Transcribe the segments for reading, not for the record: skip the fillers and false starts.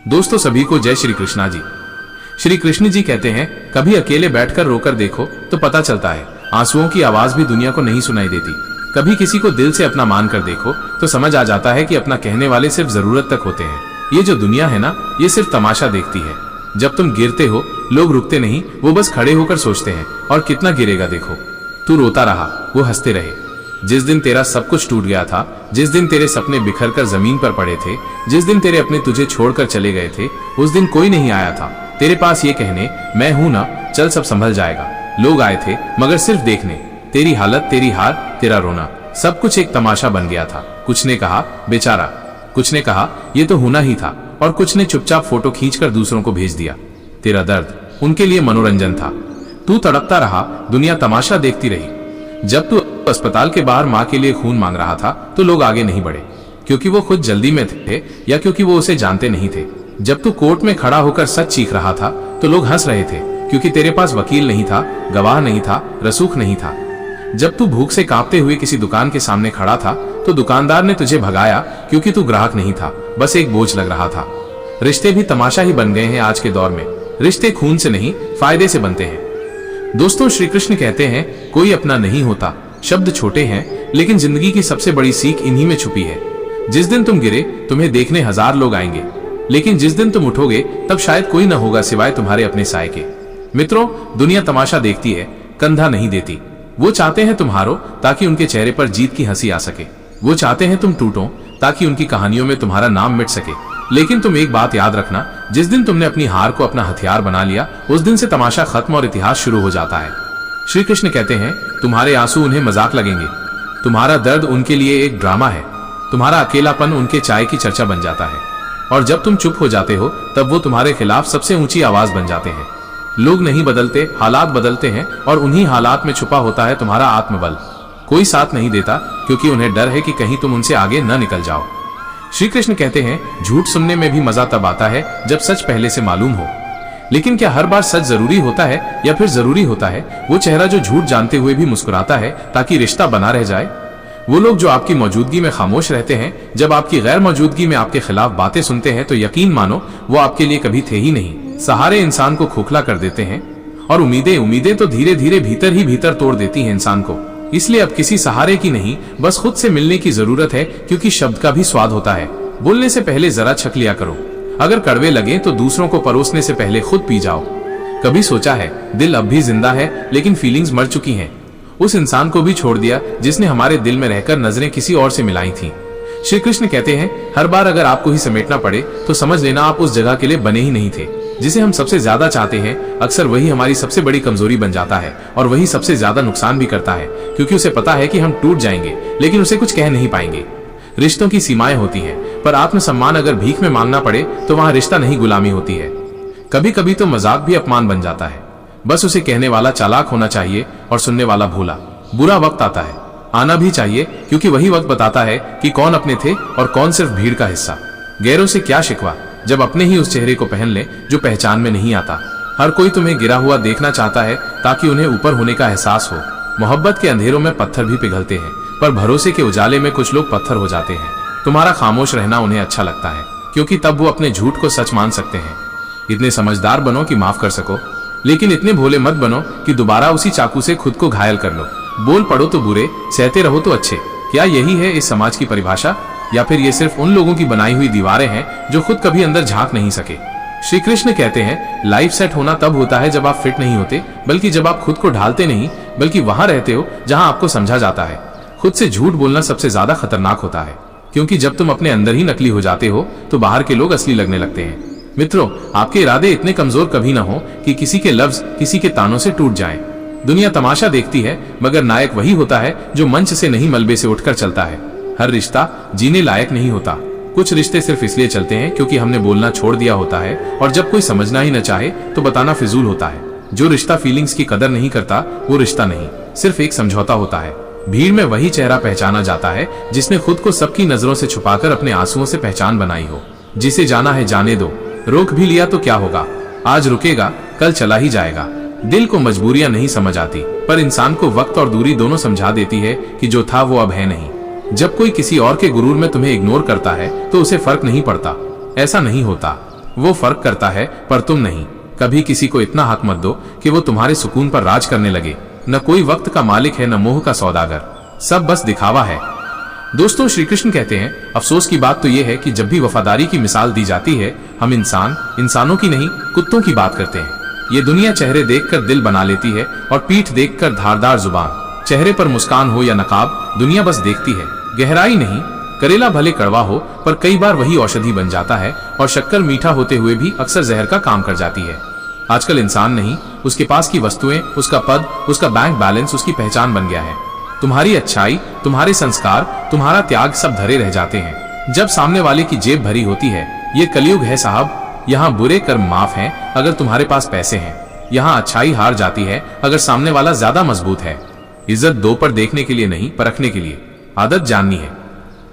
दोस्तों सभी को जय श्री कृष्णा जी। श्री कृष्ण जी कहते हैं, कभी अकेले बैठकर रोकर देखो तो पता चलता है आंसुओं की आवाज भी दुनिया को नहीं सुनाई देती। कभी किसी को दिल से अपना मान कर देखो तो समझ आ जाता है कि अपना कहने वाले सिर्फ जरूरत तक होते हैं। ये जो दुनिया है ना, ये सिर्फ तमाशा देखती है। जब तुम गिरते हो लोग रुकते नहीं, वो बस खड़े होकर सोचते हैं और कितना गिरेगा देखो। तू रोता रहा, वो हंसते रहे। जिस दिन तेरा सब कुछ टूट गया था, जिस दिन तेरे सपने बिखर कर जमीन पर पड़े थे, जिस दिन तेरे अपने तुझे छोड़कर चले गए थे, उस दिन कोई नहीं आया था तेरे पास ये कहने, मैं हूं ना, चल सब संभल जाएगा। लोग आए थे मगर सिर्फ देखने, तेरी हालत, तेरी हार, तेरा रोना, सब कुछ एक तमाशा बन गया था। कुछ ने कहा बेचारा, कुछ ने कहा ये तो होना ही था, और कुछ ने चुपचाप फोटो खींचकर दूसरों को भेज दिया। तेरा दर्द उनके लिए मनोरंजन था। तू तड़पता रहा, दुनिया तमाशा देखती रही। जब तू अस्पताल के बाहर माँ के लिए खून मांग रहा था तो लोग आगे नहीं बढ़े, क्योंकि वो खुद जल्दी में थे या क्योंकि वो उसे जानते नहीं थे। जब तू कोर्ट में खड़ा होकर सच चीख रहा था तो लोग हंस रहे थे, क्योंकि तेरे पास वकील नहीं था, गवाह नहीं था, रसूख नहीं था। जब तू भूख से कांपते हुए किसी दुकान के सामने खड़ा था तो दुकानदार ने तुझे भगाया, क्योंकि तू ग्राहक नहीं था, बस एक बोझ लग रहा था। रिश्ते भी तमाशा ही बन गए हैं आज के दौर में। रिश्ते खून से नहीं, फायदे से बनते हैं। दोस्तों श्री कृष्ण कहते हैं, कोई अपना नहीं होता। शब्द छोटे हैं लेकिन जिंदगी की सबसे बड़ी सीख इन्हीं में छुपी है। जिस दिन तुम गिरे तुम्हें देखने 1000 लोग आएंगे, लेकिन जिस दिन तुम उठोगे तब शायद कोई न होगा सिवाय तुम्हारे अपने साए के। मित्रों, दुनिया तमाशा देखती है, कंधा नहीं देती। वो चाहते हैं तुम हारो ताकि उनके चेहरे पर जीत की हंसी आ सके। वो चाहते हैं तुम टूटो ताकि उनकी कहानियों में तुम्हारा नाम मिट सके। लेकिन तुम एक बात याद रखना, जिस दिन तुमने अपनी हार को अपना हथियार बना लिया, उस दिन से तमाशा खत्म और इतिहास शुरू हो जाता है। श्री कृष्ण कहते हैं, तुम्हारे आंसू उन्हें मजाक लगेंगे, तुम्हारा दर्द उनके लिए एक ड्रामा है, तुम्हारा अकेलापन उनके चाय की चर्चा बन जाता है, और जब तुम चुप हो जाते हो तब वो तुम्हारे खिलाफ सबसे ऊंची आवाज बन जाते हैं। लोग नहीं बदलते, हालात बदलते हैं, और उन्हीं हालात में छुपा होता है तुम्हारा आत्मबल। कोई साथ नहीं देता क्योंकि उन्हें डर है कि कहीं तुम उनसे आगे न निकल जाओ। श्री कृष्ण कहते हैं, झूठ सुनने में भी मजा तब आता है जब सच पहले से मालूम हो। लेकिन क्या हर बार सच जरूरी होता है, या फिर जरूरी होता है वो चेहरा जो झूठ जानते हुए भी मुस्कुराता है ताकि रिश्ता बना रह जाए? वो लोग जो आपकी मौजूदगी में खामोश रहते हैं, जब आपकी गैर मौजूदगी में आपके खिलाफ बातें सुनते हैं, तो यकीन मानो वो आपके लिए कभी थे ही नहीं। सहारे इंसान को खोखला कर देते हैं, और उम्मीदें तो धीरे धीरे भीतर ही भीतर तोड़ देती हैं इंसान को। इसलिए अब किसी सहारे की नहीं, बस खुद से मिलने की जरूरत है, क्योंकि शब्द का भी स्वाद होता है। बोलने से पहले जरा छक लिया करो। अगर कड़वे लगे तो दूसरों को परोसने से पहले खुद पी जाओ। कभी सोचा है, दिल अब भी जिंदा है लेकिन फीलिंग्स मर चुकी हैं। उस इंसान को भी छोड़ दिया जिसने हमारे दिल में रहकर नजरें किसी और से मिलाई थीं। श्री कृष्ण कहते हैं, हर बार अगर आपको ही समेटना पड़े तो समझ लेना आप उस जगह के लिए बने ही नहीं थे। जिसे हम सबसे ज्यादा चाहते हैं, अक्सर वही हमारी सबसे बड़ी कमजोरी बन जाता है, और वही सबसे ज्यादा नुकसान भी करता है, क्योंकि उसे पता है कि हम टूट जाएंगे लेकिन उसे कुछ कह नहीं पाएंगे। रिश्तों की सीमाएं होती हैं, पर आत्मसम्मान अगर भीख में मांगना पड़े तो वहां रिश्ता नहीं गुलामी होती है। कभी कभी तो मजाक भी अपमान बन जाता है। बस उसे कहने वाला चालाक होना चाहिए और सुनने वाला भोला। बुरा वक्त आता है, आना भी चाहिए, क्योंकि वही वक्त बताता है कि कौन अपने थे और कौन सिर्फ भीड़ का हिस्सा। गैरों से क्या शिकवा, जब अपने ही उस चेहरे को पहन ले जो पहचान में नहीं आता। हर कोई तुम्हें गिरा हुआ देखना चाहता है ताकि उन्हें ऊपर होने का एहसास हो। मोहब्बत के अंधेरों में पत्थर भी पिघलते हैं, पर भरोसे के उजाले में कुछ लोग पत्थर हो जाते हैं। तुम्हारा खामोश रहना उन्हें अच्छा लगता है, क्योंकि तब वो अपने झूठ को सच मान सकते हैं। इतने समझदार बनो कि माफ कर सको, लेकिन इतने भोले मत बनो कि दोबारा उसी चाकू से खुद को घायल कर लो। बोल पड़ो तो बुरे, सहते रहो तो अच्छे। क्या यही है इस समाज की परिभाषा, या फिर ये सिर्फ उन लोगों की बनाई हुई दीवारें हैं जो खुद कभी अंदर झांक नहीं सके? श्री कृष्ण कहते हैं, लाइफ सेट होना तब होता है जब आप फिट नहीं होते, बल्कि जब आप खुद को ढालते नहीं, बल्कि वहां रहते हो जहां आपको समझा जाता है। खुद से झूठ बोलना सबसे ज्यादा खतरनाक होता है, क्योंकि जब तुम अपने अंदर ही नकली हो जाते हो तो बाहर के लोग असली लगने लगते हैं। मित्रों, आपके इरादे इतने कमजोर कभी ना हो कि किसी के लफ्ज किसी के तानों से टूट जाएं। दुनिया तमाशा देखती है, मगर नायक वही होता है जो मंच से नहीं मलबे से उठकर चलता है। हर रिश्ता जीने लायक नहीं होता। कुछ रिश्ते सिर्फ इसलिए चलते हैं क्योंकि हमने बोलना छोड़ दिया होता है, और जब कोई समझना ही न चाहे तो बताना फिजूल होता है। जो रिश्ता फीलिंग्स की कदर नहीं करता वो रिश्ता नहीं, सिर्फ एक समझौता होता है। भीड़ में वही चेहरा पहचाना जाता है जिसने खुद को सबकी नजरों से छुपाकर अपने आंसुओं से पहचान बनाई हो। जिसे जाना है जाने दो, रोक भी लिया तो क्या होगा, आज रुकेगा कल चला ही जाएगा। दिल को मजबूरियां नहीं समझ आती, पर इंसान को वक्त और दूरी दोनों समझा देती है कि जो था वो अब है नहीं। जब कोई किसी और के गुरूर में तुम्हें इग्नोर करता है तो उसे फर्क नहीं पड़ता। ऐसा नहीं होता। वो फर्क करता है पर तुम नहीं। कभी किसी को इतना हक मत दो कि वो तुम्हारे सुकून पर राज करने लगे। न कोई वक्त का मालिक है, न मोह का सौदागर, सब बस दिखावा है। दोस्तों, श्री कृष्ण कहते हैं, अफसोस की बात तो यह है कि जब भी वफादारी की मिसाल दी जाती है, हम इंसानों की नहीं, कुत्तों की बात करते हैं। ये दुनिया चेहरे देखकर दिल बना लेती है और पीठ देखकर धारदार जुबान। चेहरे पर मुस्कान हो या नकाब, दुनिया बस देखती है, गहराई नहीं। करेला भले कड़वा हो पर कई बार वही औषधि बन जाता है, और शक्कर मीठा होते हुए भी अक्सर जहर का काम कर जाती है। आजकल इंसान नहीं, उसके पास की वस्तुएं, उसका पद, उसका बैंक बैलेंस उसकी पहचान बन गया है। तुम्हारी अच्छाई, तुम्हारे संस्कार, तुम्हारा त्याग सब धरे रह जाते हैं जब सामने वाले की जेब भरी होती है। ये कलयुग है साहब। यहाँ बुरे कर्म माफ हैं अगर तुम्हारे पास पैसे हैं। यहाँ अच्छाई हार जाती है अगर सामने वाला ज्यादा मजबूत है। इज्जत दो पर देखने के लिए नहीं, परखने के लिए। आदत जाननी है,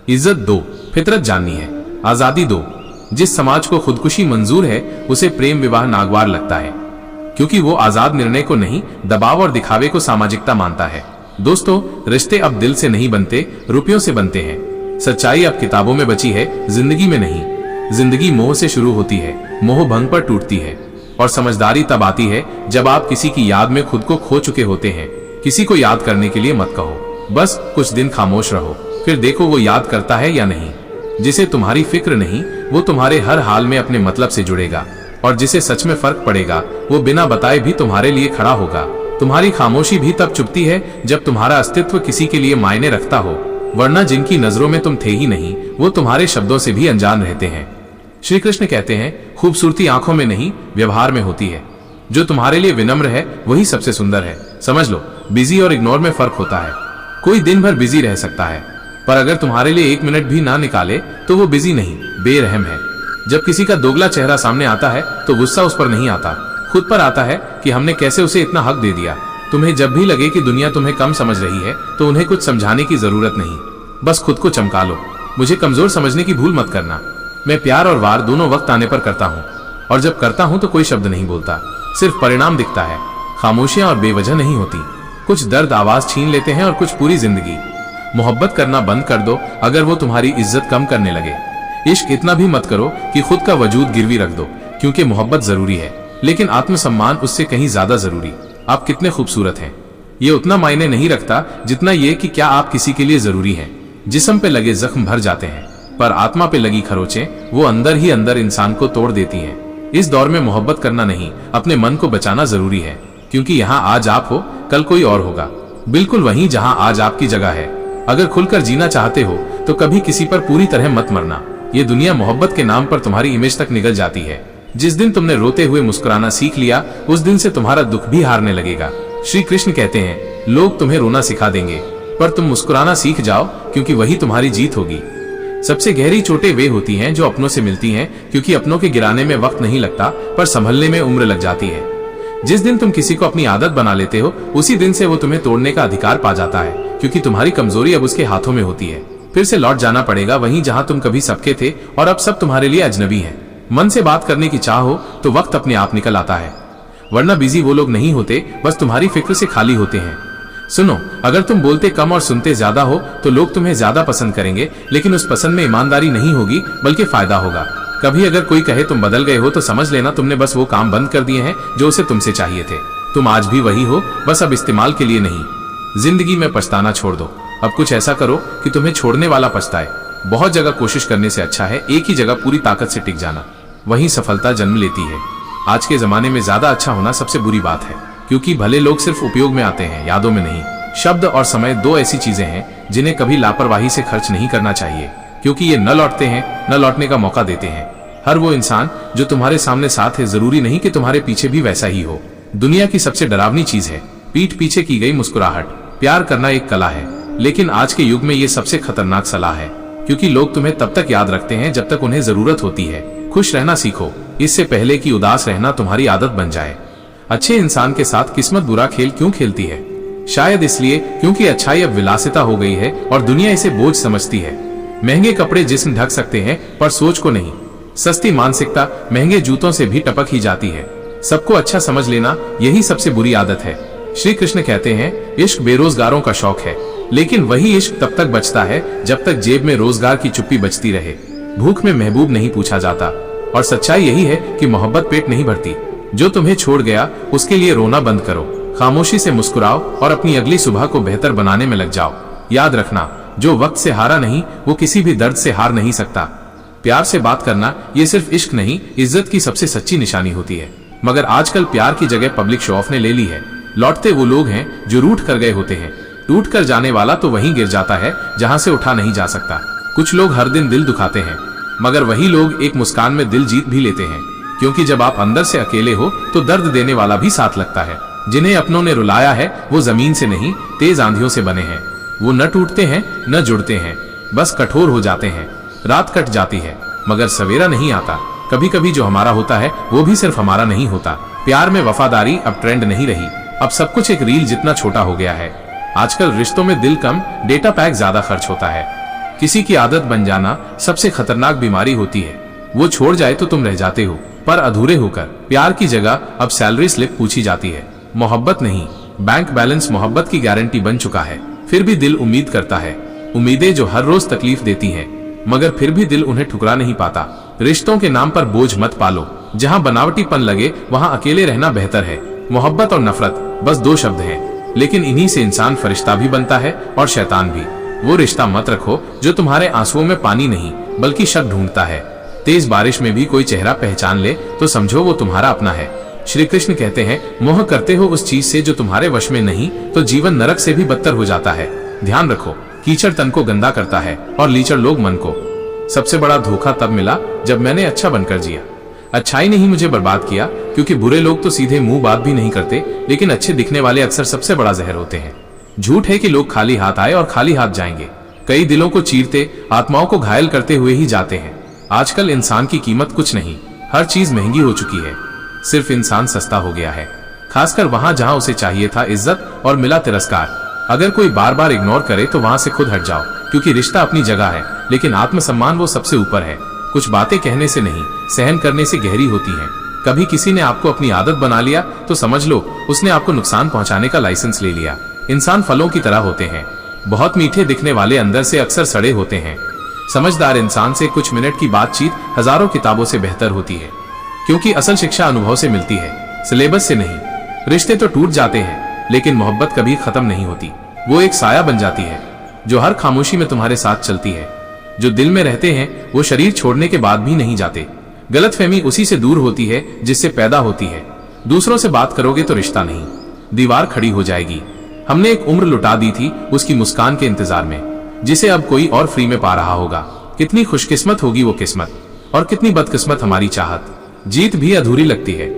इज्जत दो, फितरत जाननी है, आजादी दो। जिस समाज को खुदकुशी मंजूर है उसे प्रेम विवाह नागवार लगता है, क्योंकि वो आजाद निर्णय को नहीं, दबाव और दिखावे को सामाजिकता मानता है। दोस्तों, रिश्ते अब दिल से नहीं बनते, रुपयों से बनते हैं। सच्चाई अब किताबों में बची है, जिंदगी में नहीं। जिंदगी मोह से शुरू होती है, मोह भंग पर टूटती है, और समझदारी तब आती है जब आप किसी की याद में खुद को खो चुके होते हैं। किसी को याद करने के लिए मत कहो, बस कुछ दिन खामोश रहो, फिर देखो वो याद करता है या नहीं। जिसे तुम्हारी फिक्र नहीं, वो तुम्हारे हर हाल में अपने मतलब से जुड़ेगा, और जिसे सच में फर्क पड़ेगा वो बिना बताए भी तुम्हारे लिए खड़ा होगा। तुम्हारी खामोशी भी तब चुपती है जब तुम्हारा अस्तित्व किसी के लिए मायने रखता हो, वरना जिनकी नजरों में तुम थे ही नहीं, वो तुम्हारे शब्दों से भी अनजान रहते हैं। श्री कृष्ण कहते हैं, खूबसूरती आंखों में नहीं, व्यवहार में होती है। जो तुम्हारे लिए विनम्र है वही सबसे सुंदर है। समझ लो, बिजी और इग्नोर में फर्क होता है। कोई दिन भर बिजी रह सकता है, पर अगर तुम्हारे लिए 1 मिनट भी ना निकाले तो वो बिजी नहीं, बेरहम है। जब किसी का दोगला चेहरा सामने आता है तो गुस्सा उस पर नहीं आता, खुद पर आता है कि हमने कैसे उसे इतना हक दे दिया। तुम्हें जब भी लगे कि दुनिया तुम्हें कम समझ रही है तो उन्हें कुछ समझाने की जरूरत नहीं, बस खुद को चमका लो। मुझे कमजोर समझने की भूल मत करना। मैं प्यार और वार दोनों वक्त आने पर करता हूँ, और जब करता हूँ तो कोई शब्द नहीं बोलता, सिर्फ परिणाम दिखता है। खामोशियां और बेवजह नहीं होती, कुछ दर्द आवाज छीन लेते हैं और कुछ पूरी जिंदगी। मोहब्बत करना बंद कर दो अगर वो तुम्हारी इज्जत कम करने लगे। इश्क इतना भी मत करो कि खुद का वजूद गिरवी रख दो, क्योंकि मोहब्बत जरूरी है, लेकिन आत्मसम्मान उससे कहीं ज्यादा जरूरी। आप कितने खूबसूरत हैं, ये उतना मायने नहीं रखता जितना ये कि क्या आप किसी के लिए जरूरी हैं। जिस्म पे लगे जख्म भर जाते हैं, पर आत्मा पे लगी खरोचें वो अंदर ही अंदर इंसान को तोड़ देती हैं। इस दौर में मोहब्बत करना नहीं, अपने मन को बचाना जरूरी है, क्योंकि यहाँ आज आप हो, कल कोई और होगा, बिल्कुल वहीं जहाँ आज आपकी जगह है। अगर खुलकर जीना चाहते हो तो कभी किसी पर पूरी तरह मत मरना। ये दुनिया मोहब्बत के नाम पर तुम्हारी इमेज तक निगल जाती है। जिस दिन तुमने रोते हुए मुस्कुराना सीख लिया, उस दिन से तुम्हारा दुख भी हारने लगेगा। श्री कृष्ण कहते हैं, लोग तुम्हें रोना सिखा देंगे, पर तुम मुस्कुराना सीख जाओ, क्योंकि वही तुम्हारी जीत होगी। सबसे गहरी चोटें वे होती हैं जो अपनों से मिलती हैं, क्योंकि अपनों के गिराने में वक्त नहीं लगता, पर संभलने में उम्र लग जाती है। जिस दिन तुम किसी को अपनी आदत बना लेते हो, उसी दिन से वो तुम्हें तोड़ने का अधिकार पा जाता है, क्योंकि तुम्हारी कमजोरी अब उसके हाथों में होती है। फिर से लौट जाना पड़ेगा वहीं जहां तुम कभी सबके थे, और अब सब तुम्हारे लिए अजनबी हैं। मन से बात करने की चाह हो तो वक्त अपने आप निकल आता है, वरना बिजी वो लोग नहीं होते, बस तुम्हारी फिक्र से खाली होते हैं। सुनो, अगर तुम बोलते कम और सुनते ज्यादा हो तो लोग तुम्हें ज्यादा पसंद करेंगे, लेकिन उस पसंद में ईमानदारी नहीं होगी, बल्कि फायदा होगा। कभी अगर कोई कहे तुम बदल गए हो तो समझ लेना तुमने बस वो काम बंद कर दिए हैं जो उसे तुमसे चाहिए थे। तुम आज भी वही हो, बस अब इस्तेमाल के लिए नहीं। जिंदगी में पछताना छोड़ दो, अब कुछ ऐसा करो कि तुम्हें छोड़ने वाला पछताए। बहुत जगह कोशिश करने से अच्छा है एक ही जगह पूरी ताकत से टिक जाना, वहीं सफलता जन्म लेती है। आज के जमाने में ज्यादा अच्छा होना सबसे बुरी बात है, क्योंकि भले लोग सिर्फ उपयोग में आते हैं, यादों में नहीं। शब्द और समय दो ऐसी चीजें हैं जिन्हें कभी लापरवाही से खर्च नहीं करना चाहिए, क्योंकि ये न लौटते हैं न लौटने का मौका देते हैं। हर वो इंसान जो तुम्हारे सामने साथ है, जरूरी नहीं कि तुम्हारे पीछे भी वैसा ही हो। दुनिया की सबसे डरावनी चीज है पीठ पीछे की गई मुस्कुराहट। प्यार करना एक कला है, लेकिन आज के युग में ये सबसे खतरनाक सलाह है, क्योंकि लोग तुम्हें तब तक याद रखते हैं जब तक उन्हें जरूरत होती है। खुश रहना सीखो, इससे पहले कि उदास रहना तुम्हारी आदत बन जाए। अच्छे इंसान के साथ किस्मत बुरा खेल क्यों खेलती है? शायद इसलिए क्योंकि अच्छाई अब विलासिता हो गई है और दुनिया इसे बोझ समझती है। महंगे कपड़े जिस्म ढक सकते हैं पर सोच को नहीं। सस्ती मानसिकता महंगे जूतों से भी टपक ही जाती है। सबको अच्छा समझ लेना यही सबसे बुरी आदत है। श्री कृष्ण कहते हैं, इश्क बेरोजगारों का शौक है, लेकिन वही इश्क तब तक बचता है जब तक जेब में रोजगार की चुप्पी बचती रहे। भूख में महबूब नहीं पूछा जाता, और सच्चाई यही है कि मोहब्बत पेट नहीं भरती। जो तुम्हें छोड़ गया उसके लिए रोना बंद करो, खामोशी से मुस्कुराओ और अपनी अगली सुबह को बेहतर बनाने में लग जाओ। याद रखना, जो वक्त से हारा नहीं वो किसी भी दर्द से हार नहीं सकता। प्यार से बात करना ये सिर्फ इश्क नहीं, इज्जत की सबसे सच्ची निशानी होती है। मगर आजकल प्यार की जगह पब्लिक शो ऑफ ने ले ली है। लौटते वो लोग हैं जो रूठ कर गए होते हैं। टूट कर जाने वाला तो वहीं गिर जाता है जहां से उठा नहीं जा सकता। कुछ लोग हर दिन दिल दुखाते हैं, मगर वही लोग एक मुस्कान में दिल जीत भी लेते हैं। क्योंकि जब आप अंदर से अकेले हो तो दर्द देने वाला भी साथ लगता है। जिन्हें अपनों ने रुलाया है वो जमीन से नहीं, तेज आंधियों से बने हैं। वो न टूटते हैं न जुड़ते हैं, बस कठोर हो जाते हैं। रात कट जाती है मगर सवेरा नहीं आता। कभी कभी जो हमारा होता है वो भी सिर्फ हमारा नहीं होता। प्यार में वफादारी अब ट्रेंड नहीं रही, अब सब कुछ एक रील जितना छोटा हो गया है। आजकल रिश्तों में दिल कम, डेटा पैक ज्यादा खर्च होता है। किसी की आदत बन जाना सबसे खतरनाक बीमारी होती है। वो छोड़ जाए तो तुम रह जाते हो, पर अधूरे होकर। प्यार की जगह अब सैलरी स्लिप पूछी जाती है, मोहब्बत नहीं। बैंक बैलेंस मोहब्बत की गारंटी बन चुका है। फिर भी दिल उम्मीद करता है, उम्मीदें जो हर रोज तकलीफ देती हैं, मगर फिर भी दिल उन्हें ठुकरा नहीं पाता। रिश्तों के नाम पर बोझ मत पालो। जहां बनावटीपन लगे वहां अकेले रहना बेहतर है। मोहब्बत और नफरत बस दो शब्द हैं, लेकिन इन्हीं से इंसान फरिश्ता भी बनता है और शैतान भी। वो रिश्ता मत रखो जो तुम्हारे आंसुओं में पानी नहीं बल्कि शक ढूंढता है। तेज बारिश में भी कोई चेहरा पहचान ले तो समझो वो तुम्हारा अपना है। श्री कृष्ण कहते हैं, मोह करते हो उस चीज से जो तुम्हारे वश में नहीं तो जीवन नरक से भी बदतर हो जाता है। ध्यान रखो, कीचड़ तन को गंदा करता है और लीचड़ लोग मन को। सबसे बड़ा धोखा तब मिला जब मैंने अच्छा बनकर जिया। अच्छाई ने ही मुझे बर्बाद किया, क्योंकि बुरे लोग तो सीधे मुंह बात भी नहीं करते, लेकिन अच्छे दिखने वाले अक्सर सबसे बड़ा जहर होते हैं। झूठ है कि लोग खाली हाथ आए और खाली हाथ जाएंगे। कई दिलों को चीरते, आत्माओं को घायल करते हुए ही जाते हैं। आजकल इंसान की कीमत कुछ नहीं, हर चीज महंगी हो चुकी है। सिर्फ इंसान सस्ता हो गया है, खासकर वहां जहां उसे चाहिए था इज्जत और मिला तिरस्कार। अगर कोई बार बार इग्नोर करे तो वहां से खुद हट जाओ, क्योंकि रिश्ता अपनी जगह है, लेकिन आत्मसम्मान वो सबसे ऊपर है। कुछ बातें कहने से नहीं, सहन करने से गहरी होती हैं। कभी किसी ने आपको अपनी आदत बना लिया तो समझ लो उसने आपको नुकसान पहुंचाने का लाइसेंस ले लिया। इंसान फलों की तरह होते हैं, बहुत मीठे दिखने वाले अंदर से अक्सर सड़े होते हैं। समझदार इंसान से कुछ मिनट की बातचीत हजारों किताबों से बेहतर होती है, क्योंकि असल शिक्षा अनुभव से मिलती है, सिलेबस से नहीं। रिश्ते तो टूट जाते हैं, लेकिन मोहब्बत कभी खत्म नहीं होती। वो एक साया बन जाती है जो हर खामोशी में तुम्हारे साथ चलती है। जो दिल में रहते हैं वो शरीर छोड़ने के बाद भी नहीं जाते। गलतफहमी उसी से दूर होती है जिससे पैदा होती है। दूसरों से बात करोगे तो रिश्ता नहीं, दीवार खड़ी हो जाएगी। हमने एक उम्र लुटा दी थी उसकी मुस्कान के इंतजार में, जिसे अब कोई और फ्री में पा रहा होगा। कितनी खुशकिस्मत होगी वो किस्मत, और कितनी बदकिस्मत हमारी चाहत। जीत भी अधूरी लगती है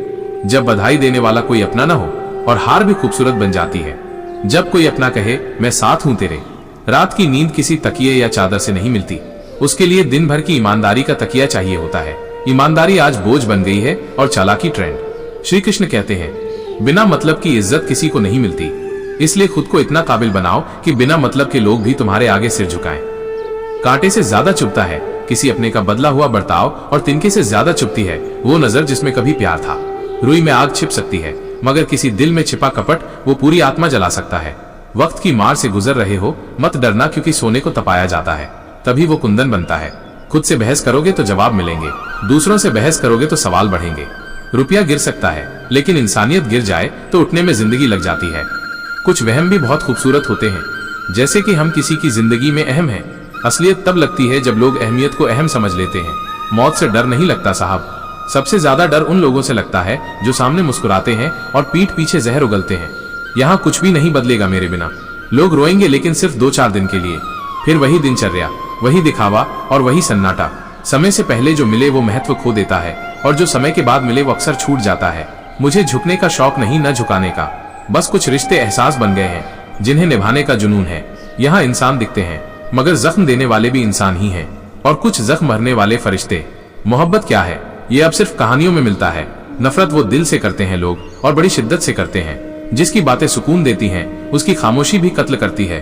जब बधाई देने वाला कोई अपना ना हो, और हार भी खूबसूरत बन जाती है जब कोई अपना कहे, मैं साथ हूं तेरे। रात की नींद किसी तकिए या चादर से नहीं मिलती, उसके लिए दिन भर की ईमानदारी का तकिया चाहिए होता है। ईमानदारी आज बोझ बन गई है और चालाकी ट्रेंड। श्री कृष्ण कहते हैं, बिना मतलब की इज्जत किसी को नहीं मिलती, इसलिए खुद को इतना काबिल बनाओ कि बिना मतलब के लोग भी तुम्हारे आगे सिर झुकाएं। कांटे से ज्यादा चुभता है किसी अपने का बदला हुआ बर्ताव, और तिनके से ज्यादा चुभती है वो नजर जिसमें कभी प्यार था। रुई में आग छिप सकती है, मगर किसी दिल में छिपा कपट वो पूरी आत्मा जला सकता है। वक्त की मार से गुजर रहे हो, मत डरना, क्योंकि सोने को तपाया जाता है तभी वो कुंदन बनता है। खुद से बहस करोगे तो जवाब मिलेंगे, दूसरों से बहस करोगे तो सवाल बढ़ेंगे। रुपया गिर सकता है, लेकिन इंसानियत गिर जाए तो उठने में जिंदगी लग जाती है। कुछ वहम भी बहुत खूबसूरत होते हैं, जैसे कि हम किसी की जिंदगी में अहम हैं। असलियत तब लगती है जब लोग अहमियत को अहम समझ लेते हैं। मौत से डर नहीं लगता साहब, सबसे ज्यादा डर उन लोगों से लगता है जो सामने मुस्कुराते हैं और पीठ पीछे जहर उगलते हैं। यहाँ कुछ भी नहीं बदलेगा मेरे बिना। लोग रोएंगे, लेकिन सिर्फ 2-4 दिन के लिए, फिर वही दिनचर्या, वही दिखावा और वही सन्नाटा। समय से पहले जो मिले वो महत्व खो देता है, और जो समय के बाद मिले वो अक्सर छूट जाता है। मुझे झुकने का शौक नहीं, न झुकाने का। बस कुछ रिश्ते एहसास बन गए हैं जिन्हें निभाने का जुनून है। यहाँ इंसान दिखते हैं, मगर जख्म देने वाले भी इंसान ही हैं, और कुछ जख्म भरने वाले फरिश्ते। मोहब्बत क्या है ये अब सिर्फ कहानियों में मिलता है। नफरत वो दिल से करते हैं लोग, और बड़ी शिद्दत से करते हैं। जिसकी बातें सुकून देती हैं उसकी खामोशी भी कत्ल करती है।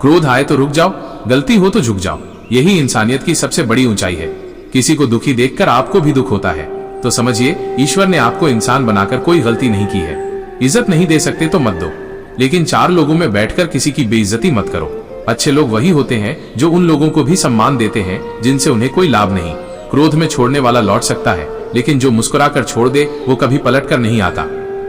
क्रोध आए तो रुक जाओ, गलती हो तो झुक जाओ। यही इंसानियत की सबसे बड़ी ऊंचाई है। किसी को दुखी देखकर आपको भी दुख होता है तो समझिए ईश्वर ने आपको इंसान बनाकर कोई गलती नहीं की है। इज्जत नहीं दे सकते तो मत दो, लेकिन 4 लोगों में बैठकर किसी की बेइज्जती मत करो। अच्छे लोग वही होते हैं जो उन लोगों को भी सम्मान देते हैं जिनसे उन्हें कोई लाभ नहीं। क्रोध में छोड़ने वाला लौट सकता है, लेकिन जो मुस्कुराकर छोड़ दे वो कभी पलट कर नहीं आता।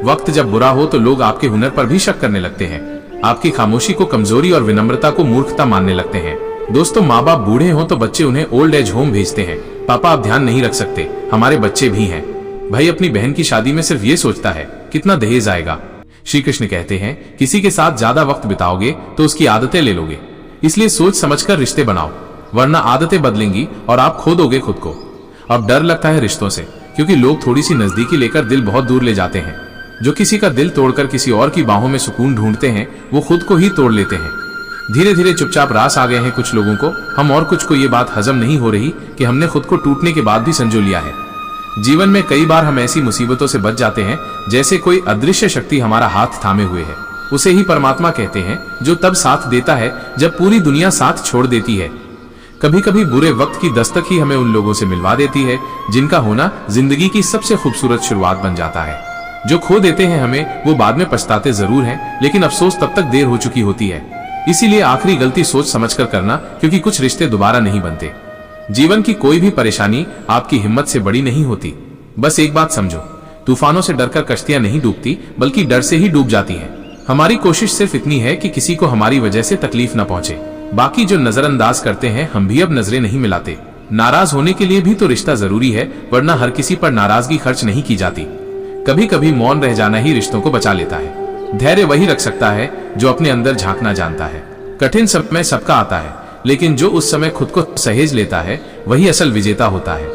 वक्त जब बुरा हो तो लोग आपके हुनर पर भी शक करने लगते हैं, आपकी खामोशी को कमजोरी और विनम्रता को मूर्खता मानने लगते हैं। दोस्तों, माँ बाप बूढ़े हों तो बच्चे उन्हें ओल्ड एज होम भेजते हैं। पापा आप ध्यान नहीं रख सकते, हमारे बच्चे भी हैं। भाई अपनी बहन की शादी में सिर्फ ये सोचता है कितना दहेज आएगा। श्री कृष्ण कहते हैं किसी के साथ ज्यादा वक्त बिताओगे तो उसकी आदतें ले लोगे, इसलिए सोच समझकर रिश्ते बनाओ, वरना आदतें बदलेंगी और आप खो दोगे खुद को। अब डर लगता है रिश्तों से, क्योंकि लोग थोड़ी सी नजदीकी लेकर दिल बहुत दूर ले जाते हैं। जो किसी का दिल तोड़कर किसी और की बाहों में सुकून ढूंढते हैं वो खुद को ही तोड़ लेते हैं। धीरे धीरे चुपचाप रास आ गए हैं कुछ लोगों को, हम और कुछ को ये बात हजम नहीं हो रही कि हमने खुद को टूटने के बाद भी संजो लिया है। जीवन में कई बार हम ऐसी मुसीबतों से बच जाते हैं जैसे कोई अदृश्य शक्ति हमारा हाथ थामे हुए है। उसे ही परमात्मा कहते हैं, जो तब साथ देता है जब पूरी दुनिया साथ छोड़ देती है। कभी कभी बुरे वक्त की दस्तक ही हमें उन लोगों से मिलवा देती है जिनका होना जिंदगी की सबसे खूबसूरत शुरुआत बन जाता है। जो खो देते हैं हमें, वो बाद में पछताते जरूर हैं, लेकिन अफसोस तब तक देर हो चुकी होती है। इसीलिए आखिरी गलती सोच समझकर करना, क्योंकि कुछ रिश्ते दोबारा नहीं बनते। जीवन की कोई भी परेशानी आपकी हिम्मत से बड़ी नहीं होती। बस एक बात समझो, तूफानों से डरकर कश्तियां नहीं डूबती, बल्कि डर से ही डूब जाती हैं। हमारी कोशिश सिर्फ इतनी है कि किसी को हमारी वजह से तकलीफ न पहुंचे। बाकी जो नजरअंदाज करते हैं, हम भी अब नजरें नहीं मिलाते। नाराज होने के लिए भी तो रिश्ता जरूरी है, वरना हर किसी पर नाराजगी खर्च नहीं की जाती। कभी कभी मौन रह जाना ही रिश्तों को बचा लेता है। धैर्य वही रख सकता है जो अपने अंदर झांकना जानता है। कठिन समय सबका आता है, लेकिन जो उस समय खुद को सहेज लेता है वही असल विजेता होता है।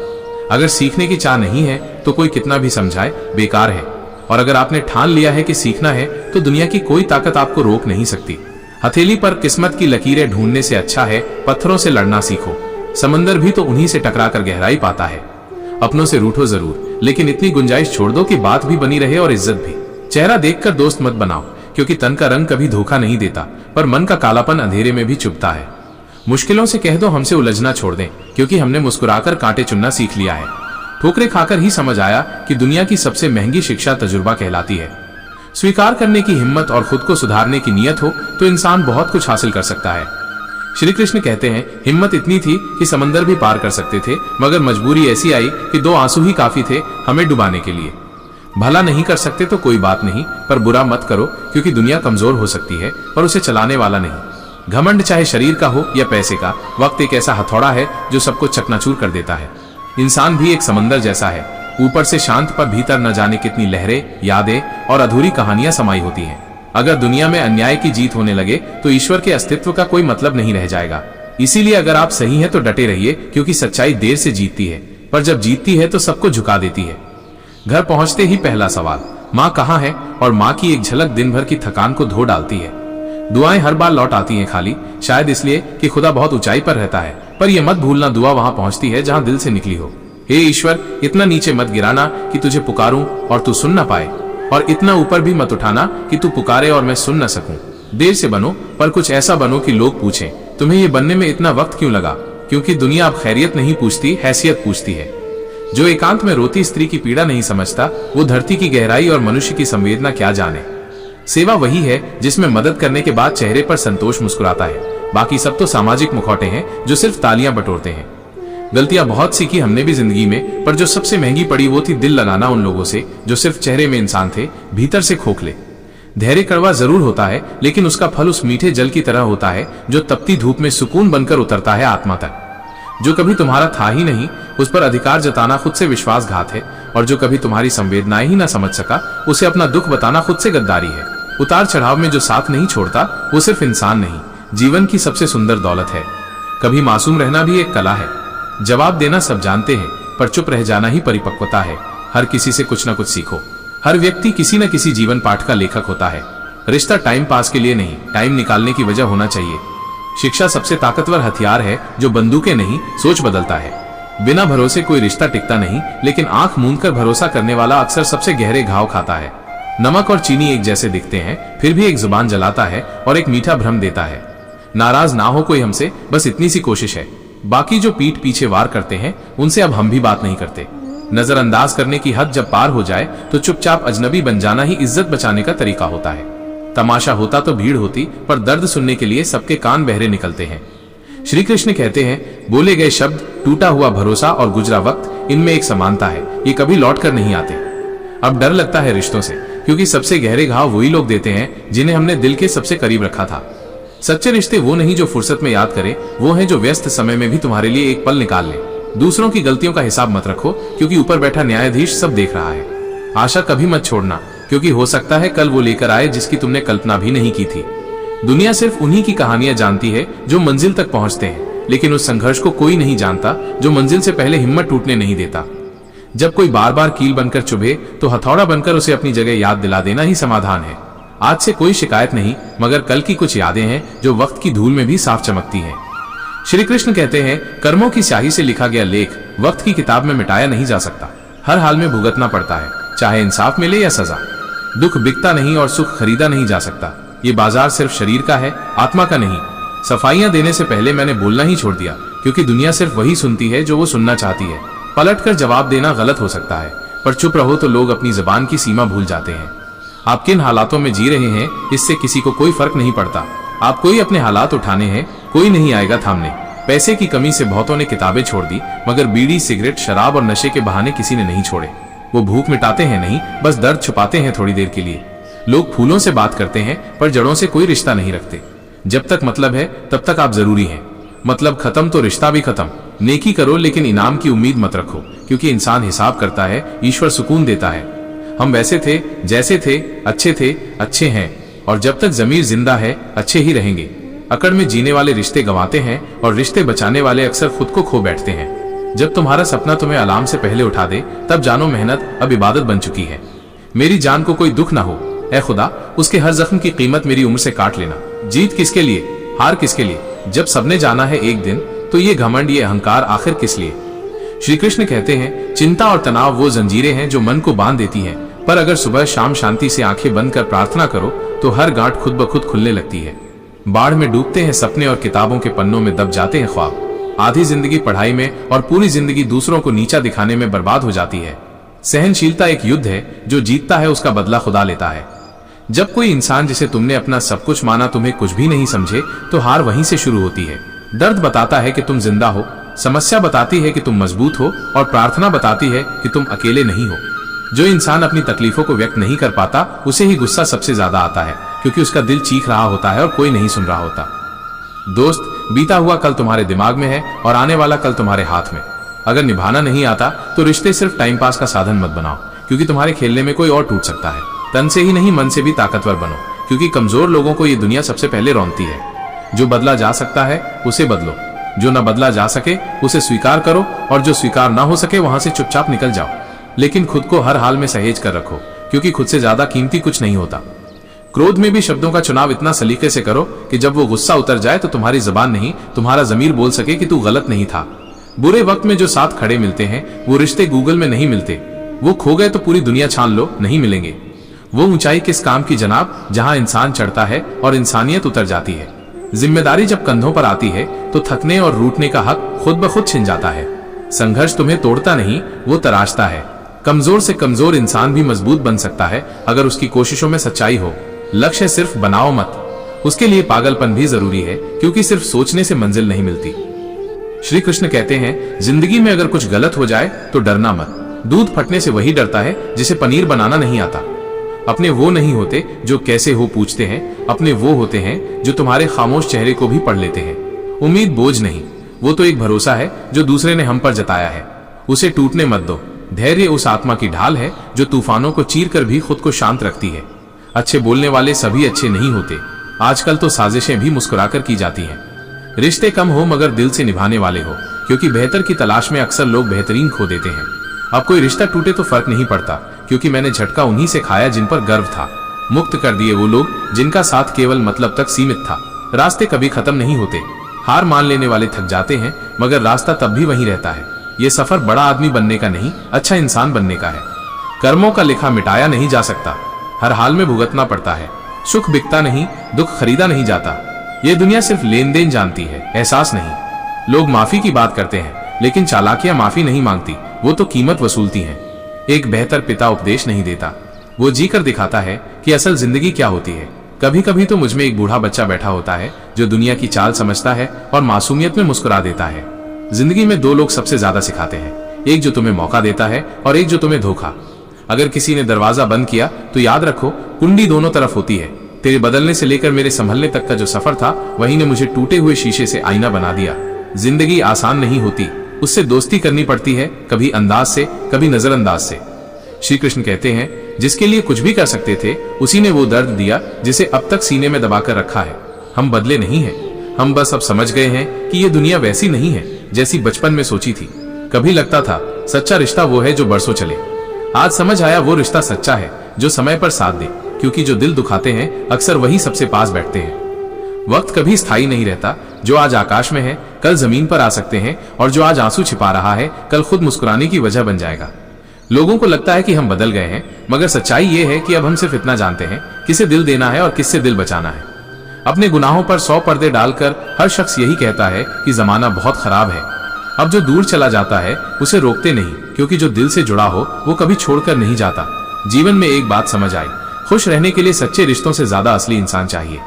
अगर सीखने की चाह नहीं है तो कोई कितना भी समझाए बेकार है, और अगर आपने ठान लिया है कि सीखना है तो दुनिया की कोई ताकत आपको रोक नहीं सकती। हथेली पर किस्मत की लकीरें ढूंढने से अच्छा है पत्थरों से लड़ना सीखो। समंदर भी तो उन्हीं से टकरा कर गहराई पाता है। अपनों से रूठो जरूर, लेकिन इतनी गुंजाइश छोड़ दो कि बात भी बनी रहे और इज्जत भी। चेहरा देखकर दोस्त मत बनाओ, क्योंकि तन का रंग कभी धोखा नहीं देता, पर मन का कालापन अंधेरे में भी चुभता है। मुश्किलों से कह दो हमसे उलझना छोड़ दें, क्योंकि हमने मुस्कुराकर कांटे चुनना सीख लिया है। ठोकरें खाकर ही समझ आया कि दुनिया की सबसे महंगी शिक्षा तजुर्बा कहलाती है। स्वीकार करने की हिम्मत और खुद को सुधारने की नीयत हो तो इंसान बहुत कुछ हासिल कर सकता है। श्री कृष्ण कहते हैं हिम्मत इतनी थी कि समंदर भी पार कर सकते थे, मगर मजबूरी ऐसी आई कि 2 आंसू ही काफी थे हमें डुबाने के लिए। भला नहीं कर सकते तो कोई बात नहीं, पर बुरा मत करो, क्योंकि दुनिया कमजोर हो सकती है पर उसे चलाने वाला नहीं। घमंड चाहे शरीर का हो या पैसे का, वक्त एक ऐसा हथौड़ा है जो सबको चकनाचूर कर देता है। इंसान भी एक समंदर जैसा है, ऊपर से शांत पर भीतर न जाने कितनी लहरें, यादें और अधूरी कहानियां समाई होती हैं। अगर दुनिया में अन्याय की जीत होने लगे तो ईश्वर के अस्तित्व का कोई मतलब नहीं रह जाएगा। इसीलिए अगर आप सही हैं तो डटे रहिए, क्योंकि सच्चाई देर से जीतती है, पर जब जीतती है तो सबको झुका देती है। घर पहुंचते ही पहला सवाल, माँ कहाँ है? और माँ की एक झलक दिन भर की थकान को धो डालती है। दुआएं हर बार लौट आती हैं खाली, शायद इसलिए कि खुदा बहुत ऊंचाई पर रहता है, पर यह मत भूलना दुआ वहां पहुंचती है जहां दिल से निकली हो। हे ईश्वर, इतना नीचे मत गिराना कि तुझे पुकारूं और तू सुन ना पाए, और इतना ऊपर भी मत उठाना कि तू पुकारे और मैं सुन न सकूं। देर से बनो, पर कुछ ऐसा बनो कि लोग पूछें तुम्हें ये बनने में इतना वक्त क्यों लगा, क्योंकि दुनिया अब खैरियत नहीं पूछती, हैसियत पूछती है। जो एकांत में रोती स्त्री की पीड़ा नहीं समझता, वो धरती की गहराई और मनुष्य की संवेदना क्या जाने। सेवा वही है जिसमें मदद करने के बाद चेहरे पर संतोष मुस्कुराता है। बाकी सब तो सामाजिक मुखौटे हैं जो सिर्फ तालियां बटोरते हैं। गलतियां बहुत सी की हमने भी जिंदगी में, पर जो सबसे महंगी पड़ी वो थी दिल लगाना उन लोगों से जो सिर्फ चेहरे में इंसान थे, भीतर से खोखले। धैर्य कड़वा जरूर होता है, लेकिन उसका फल उस मीठे जल की तरह होता है जो तपती धूप में सुकून बनकर उतरता है आत्मा तक। जो कभी तुम्हारा था ही नहीं, उस पर अधिकार जताना खुद से विश्वासघात है, और जो कभी तुम्हारी संवेदनाएं ही न समझ सका, उसे अपना दुख बताना खुद से गद्दारी है। उतार चढ़ाव में जो साथ नहीं छोड़ता, वो सिर्फ इंसान नहीं, जीवन की सबसे सुंदर दौलत है। कभी मासूम रहना भी एक कला है। जवाब देना सब जानते हैं, पर चुप रह जाना ही परिपक्वता है। हर किसी से कुछ न कुछ सीखो। हर व्यक्ति किसी न किसी जीवन पाठ का लेखक होता है। रिश्ता टाइम पास के लिए नहीं, टाइम निकालने की वजह होना चाहिए। शिक्षा सबसे ताकतवर हथियार है जो बंदूकें नहीं, सोच बदलता है। बिना भरोसे कोई रिश्ता टिकता नहीं, लेकिन आंख मूंद कर भरोसा करने वाला अक्सर सबसे गहरे घाव खाता है। नमक और चीनी एक जैसे दिखते हैं, फिर भी एक जुबान जलाता है और एक मीठा भ्रम देता है। नाराज ना हो कोई हमसे, बस इतनी सी कोशिश है। बाकी जो पीठ पीछे वार करते हैं, उनसे अब हम भी बात नहीं करते। नजरअंदाज करने की हद जब पार हो जाए तो चुपचाप अजनबी बन जाना ही इज्जत बचाने का तरीका होता है। तमाशा होता तो भीड़ होती, पर दर्द सुनने के लिए सबके कान बहरे निकलते हैं। श्री कृष्ण कहते हैं, बोले गए शब्द, टूटा हुआ भरोसा और गुजरा वक्त, इनमें एक समानता है, ये कभी लौट कर नहीं आते। अब डर लगता है रिश्तों से, क्योंकि सबसे गहरे घाव वही लोग देते हैं जिन्हें हमने दिल के सबसे करीब रखा था। सच्चे रिश्ते वो नहीं जो फुर्सत में याद करें, वो हैं जो व्यस्त समय में भी तुम्हारे लिए एक पल निकाल लें। दूसरों की गलतियों का हिसाब मत रखो, क्योंकि ऊपर बैठा न्यायाधीश सब देख रहा है। आशा कभी मत छोड़ना, क्योंकि हो सकता है कल वो लेकर आए जिसकी तुमने कल्पना भी नहीं की थी। दुनिया सिर्फ उन्हीं की कहानियां जानती है जो मंजिल तक पहुंचते हैं, लेकिन उस संघर्ष को कोई नहीं जानता जो मंजिल से पहले हिम्मत टूटने नहीं देता। जब कोई बार बार कील बनकर चुभे तो हथौड़ा बनकर उसे अपनी जगह याद दिला देना ही समाधान है। आज से कोई शिकायत नहीं, मगर कल की कुछ यादें हैं जो वक्त की धूल में भी साफ चमकती हैं। श्री कृष्ण कहते हैं, कर्मों की स्याही से लिखा गया लेख वक्त की किताब में मिटाया नहीं जा सकता। हर हाल में भुगतना पड़ता है, चाहे इंसाफ मिले या सजा। दुख बिकता नहीं और सुख खरीदा नहीं जा सकता। ये बाजार सिर्फ शरीर का है, आत्मा का नहीं। सफाइयां देने से पहले मैंने बोलना ही छोड़ दिया, क्योंकि दुनिया सिर्फ वही सुनती है जो वो सुनना चाहती है। पलटकर जवाब देना गलत हो सकता है, पर चुप रहो तो लोग अपनी जुबान की सीमा भूल जाते हैं। आप किन हालातों में जी रहे हैं, इससे किसी को कोई फर्क नहीं पड़ता। आपको ही अपने हालात उठाने हैं, कोई नहीं आएगा थामने। पैसे की कमी से बहुतों ने किताबें छोड़ दी, मगर बीड़ी, सिगरेट, शराब और नशे के बहाने किसी ने नहीं छोड़े। वो भूख मिटाते हैं नहीं, बस दर्द छुपाते हैं थोड़ी देर के लिए। लोग फूलों से बात करते हैं, पर जड़ों से कोई रिश्ता नहीं रखते। जब तक मतलब है तब तक आप जरूरी हैं। मतलब खत्म तो रिश्ता भी खत्म। नेकी करो, लेकिन इनाम की उम्मीद मत रखो, क्योंकि इंसान हिसाब करता है, ईश्वर सुकून देता है। हम वैसे थे जैसे थे, अच्छे हैं, और जब तक जमीर जिंदा है अच्छे ही रहेंगे। अकड़ में जीने वाले रिश्ते गंवाते हैं, और रिश्ते बचाने वाले अक्सर खुद को खो बैठते हैं। जब तुम्हारा सपना तुम्हें अलार्म से पहले उठा दे, तब जानो मेहनत अब इबादत बन चुकी है। मेरी जान को कोई दुख ना हो, ऐ खुदा, उसके हर जख्म की कीमत मेरी उम्र से काट लेना। जीत किसके लिए, हार किसके लिए? जब सबने जाना है एक दिन, तो ये घमंड, ये अहंकार आखिर किस लिए? श्री कृष्ण कहते हैं, चिंता और तनाव वो जंजीरें हैं जो मन को बांध देती हैं, पर अगर सुबह शाम शांति से आंखें बंद कर प्रार्थना करो तो हर गांठ खुद ब खुद खुलने लगती है। बाढ़ में डूबते हैं सपने और किताबों के पन्नों में दब जाते हैं ख्वाब। आधी जिंदगी पढ़ाई में और पूरी जिंदगी दूसरों को नीचा दिखाने में बर्बाद हो जाती है। सहनशीलता एक युद्ध है, जो जीतता है उसका बदला खुदा लेता है। जब कोई इंसान जिसे तुमने अपना सब कुछ माना तुम्हें कुछ भी नहीं समझे, तो हार वहीं से शुरू होती है। दर्द बताता है कि तुम जिंदा हो, समस्या बताती है कि तुम मजबूत हो, और प्रार्थना बताती है कि तुम अकेले नहीं हो। जो इंसान अपनी तकलीफों को व्यक्त नहीं कर पाता, उसे ही गुस्सा सबसे ज्यादा आता है, क्योंकि उसका दिल चीख रहा होता है और कोई नहीं सुन रहा होता। दोस्त, बीता हुआ कल तुम्हारे दिमाग में है और आने वाला कल तुम्हारे हाथ में। अगर निभाना नहीं आता तो रिश्ते सिर्फ टाइम पास का साधन मत बनाओ, क्योंकि तुम्हारे खेलने में कोई और टूट सकता है। तन से ही नहीं, मन से भी ताकतवर बनो, क्योंकि कमजोर लोगों को ये दुनिया सबसे पहले रौंदती है। जो बदला जा सकता है उसे बदलो, जो न बदला जा सके उसे स्वीकार करो, और जो स्वीकार ना हो सके वहां से चुपचाप निकल जाओ। लेकिन खुद को हर हाल में सहेज कर रखो, क्योंकि खुद से ज्यादा कीमती कुछ नहीं होता। क्रोध में भी शब्दों का चुनाव इतना सलीके से करो कि जब वो गुस्सा उतर जाए तो तुम्हारी जुबान नहीं, तुम्हारा ज़मीर बोल सके कि तू गलत नहीं था। बुरे वक्त में जो साथ खड़े मिलते हैं वो रिश्ते गूगल में नहीं मिलते। वो खो गए तो पूरी दुनिया छान लो, नहीं मिलेंगे। वो ऊंचाई किस काम की जनाब, जहां इंसान चढ़ता है और इंसानियत उतर जाती है। जिम्मेदारी जब कंधों पर आती है तो थकने और रूठने का हक खुद ब खुद छिन जाता है। संघर्ष तुम्हें तोड़ता नहीं, वो तराशता है। कमजोर से कमजोर इंसान भी मजबूत बन सकता है अगर उसकी कोशिशों में सच्चाई हो। लक्ष्य सिर्फ बनाओ मत, उसके लिए पागलपन भी जरूरी है, क्योंकि सिर्फ सोचने से मंजिल नहीं मिलती। श्री कृष्ण कहते हैं, जिंदगी में अगर कुछ गलत हो जाए तो डरना मत। दूध फटने से वही डरता है जिसे पनीर बनाना नहीं आता। अपने वो नहीं होते जो कैसे हो पूछते हैं, अपने वो होते हैं जो तुम्हारे खामोश चेहरे को भी पढ़ लेते हैं। उम्मीद बोझ नहीं, वो तो एक भरोसा है जो दूसरे ने हम पर जताया है। उसे टूटने मत दो। धैर्य उस आत्मा की ढाल है जो तूफानों को चीर कर भी खुद को शांत रखती है। अच्छे बोलने वाले सभी अच्छे नहीं होते। आजकल तो साजिशें भी मुस्कुराकर की जाती हैं। रिश्ते कम हो मगर दिल से निभाने वाले हो, क्योंकि बेहतर की तलाश में अक्सर लोग बेहतरीन खो देते हैं। अब कोई रिश्ता टूटे तो फर्क नहीं पड़ता, क्योंकि मैंने झटका उन्हीं से खाया जिन पर गर्व था। मुक्त कर दिए वो लोग जिनका साथ केवल मतलब तक सीमित था। रास्ते कभी खत्म नहीं होते। हार मान लेने वाले थक जाते हैं, मगर रास्ता तब भी वहीं रहता है। ये सफर बड़ा आदमी बनने का नहीं, अच्छा इंसान बनने का है। कर्मों का लिखा मिटाया नहीं जा सकता, हर हाल में भुगतना पड़ता है। सुख बिकता नहीं, दुख खरीदा नहीं जाता। ये दुनिया सिर्फ लेन देन जानती है, एहसास नहीं। लोग माफी की बात करते हैं, लेकिन चालाकियां माफी नहीं मांगती, वो तो कीमत वसूलती हैं। एक बेहतर पिता उपदेश नहीं देता, वो जी कर दिखाता है कि असल जिंदगी क्या होती है। कभी कभी तो मुझ में एक बूढ़ा बच्चा बैठा होता है जो दुनिया की चाल समझता है और मासूमियत में मुस्कुरा देता है। जिंदगी में दो लोग सबसे ज्यादा सिखाते हैं, एक जो तुम्हें मौका देता है और एक जो तुम्हें धोखा। अगर किसी ने दरवाजा बंद किया तो याद रखो, कुंडी दोनों तरफ होती है। तेरे बदलने से लेकर मेरे संभलने तक का जो सफर था, वही ने मुझे टूटे हुए शीशे से आईना बना दिया। जिंदगी आसान नहीं होती, उससे दोस्ती करनी पड़ती है, कभी अंदाज से, कभी नजरअंदाज से। श्री कृष्ण कहते हैं, जिसके लिए कुछ भी कर सकते थे उसी ने वो दर्द दिया जिसे अब तक सीने में दबाकर रखा है। हम बदले नहीं हैं, हम बस अब समझ गए हैं कि ये दुनिया वैसी नहीं है जैसी बचपन में सोची थी। कभी लगता था सच्चा रिश्ता वो है जो बरसों चले, आज समझ आया वो रिश्ता सच्चा है जो समय पर साथ दे, क्योंकि जो दिल दुखाते हैं अक्सर वही सबसे पास बैठते हैं। वक्त कभी स्थायी नहीं रहता, जो आज आकाश में है कल जमीन पर आ सकते हैं, और जो आज आंसू छिपा रहा है कल खुद मुस्कुराने की वजह बन जाएगा। लोगों को लगता है कि हम बदल गए हैं, मगर सच्चाई ये है कि अब हम सिर्फ इतना जानते हैं किसे दिल देना है और किससे दिल बचाना है। अपने गुनाहों पर 100 पर्दे डालकर हर शख्स यही कहता है कि जमाना बहुत खराब है। अब जो दूर चला जाता है उसे रोकते नहीं, क्योंकि जो दिल से जुड़ा हो वो कभी छोड़कर नहीं जाता। जीवन में एक बात समझ आई, खुश रहने के लिए सच्चे रिश्तों से ज्यादा असली इंसान चाहिए।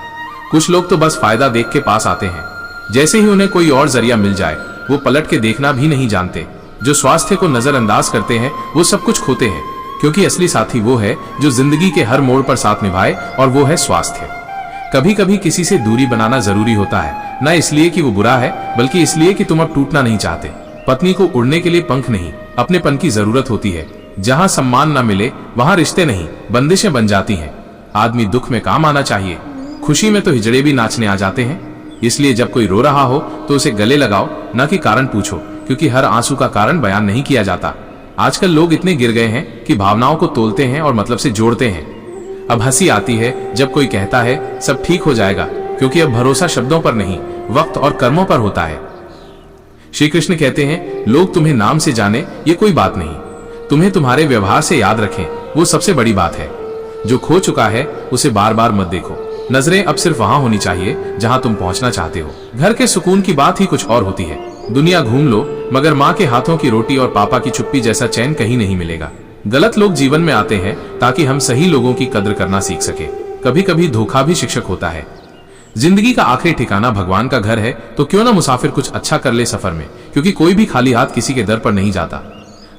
कुछ लोग तो बस फायदा देख के पास आते हैं, जैसे ही उन्हें कोई और जरिया मिल जाए वो पलट के देखना भी नहीं जानते। जो स्वास्थ्य को नजरअंदाज करते हैं वो सब कुछ खोते हैं, क्योंकि असली साथी वो है जो जिंदगी के हर मोड़ पर साथ निभाए, और वो है स्वास्थ्य। कभी कभी किसी से दूरी बनाना जरूरी होता है, न इसलिए कि वो बुरा है, बल्कि इसलिए कि तुम अब टूटना नहीं चाहते। पत्नी को उड़ने के लिए पंख नहीं, अपनेपन की जरूरत होती है। जहां सम्मान न मिले वहां रिश्ते नहीं, बंदिशें बन जाती हैं। आदमी दुख में काम आना चाहिए, खुशी में तो हिजड़े भी नाचने आ जाते हैं। इसलिए जब कोई रो रहा हो तो उसे गले लगाओ, न कि कारण पूछो, क्योंकि हर आंसू का कारण बयान नहीं किया जाता। आजकल लोग इतने गिर गए हैं कि भावनाओं को तोलते हैं और मतलब से जोड़ते हैं। अब हंसी आती है जब कोई कहता है सब ठीक हो जाएगा, क्योंकि अब भरोसा शब्दों पर नहीं वक्त और कर्मों पर होता है। श्री कृष्ण कहते हैं, लोग तुम्हें नाम से जाने ये कोई बात नहीं, तुम्हें तुम्हारे व्यवहार से याद रखें वो सबसे बड़ी बात है। जो खो चुका है उसे बार बार मत देखो। नजरें अब सिर्फ वहां होनी चाहिए जहां तुम पहुंचना चाहते हो। घर के सुकून की बात ही कुछ और होती है। दुनिया घूम लो, मगर माँ के हाथों की रोटी और पापा की चुप्पी जैसा चैन कहीं नहीं मिलेगा। गलत लोग जीवन में आते हैं ताकि हम सही लोगों की कद्र करना सीख सके। कभी कभी धोखा भी शिक्षक होता है। जिंदगी का आखिरी ठिकाना भगवान का घर है, तो क्यों ना मुसाफिर कुछ अच्छा कर ले सफर में, क्योंकि कोई भी खाली हाथ किसी के दर पर नहीं जाता।